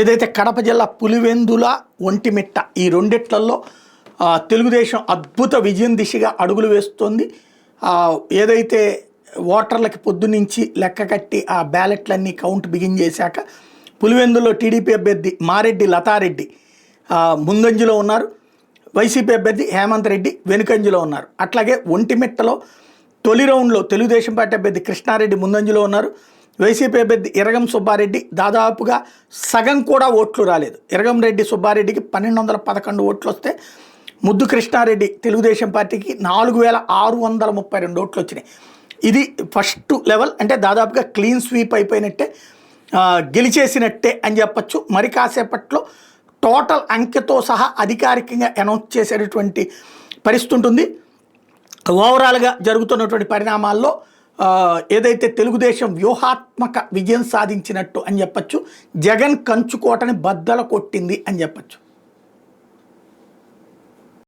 ఏదైతే కడప జిల్లా పులివెందుల ఒంటిమిట్ట ఈ రెండిట్లలో తెలుగుదేశం అద్భుత విజయం దిశగా అడుగులు వేస్తోంది. ఏదైతే ఓటర్లకి పొద్దునుంచి లెక్క కట్టి ఆ బ్యాలెట్లన్నీ కౌంట్ బిగిన్ చేశాక పులివెందులో టీడీపీ అభ్యర్థి మారెడ్డి లతారెడ్డి ముందంజలో ఉన్నారు. వైసీపీ అభ్యర్థి హేమంత్ రెడ్డి వెనుకంజలో ఉన్నారు. అట్లాగే ఒంటిమిట్టలో తొలి రౌండ్లో తెలుగుదేశం పార్టీ అభ్యర్థి కృష్ణారెడ్డి ముందంజలో ఉన్నారు. వైసీపీ అభ్యర్థి ఇరగం సుబ్బారెడ్డి దాదాపుగా సగం కూడా ఓట్లు రాలేదు. ఇరగం రెడ్డి సుబ్బారెడ్డికి 1211 ఓట్లు వస్తే ముద్దు కృష్ణారెడ్డి తెలుగుదేశం పార్టీకి 4632 ఓట్లు వచ్చినాయి. ఇది ఫస్ట్ లెవెల్, అంటే దాదాపుగా క్లీన్ స్వీప్ అయిపోయినట్టే, గెలిచేసినట్టే అని చెప్పచ్చు. మరి కాసేపట్లో టోటల్ అంకెతో సహా అధికారికంగా అనౌన్స్ చేసేటటువంటి పరిస్థితి ఉంటుంది. ఓవరాల్గా జరుగుతున్నటువంటి పరిణామాల్లో ఏదైతే తెలుగుదేశం వ్యూహాత్మక విజయం సాధించినట్టు అని చెప్పచ్చు, జగన్ కంచుకోటని బద్దలు కొట్టింది అని చెప్పచ్చు.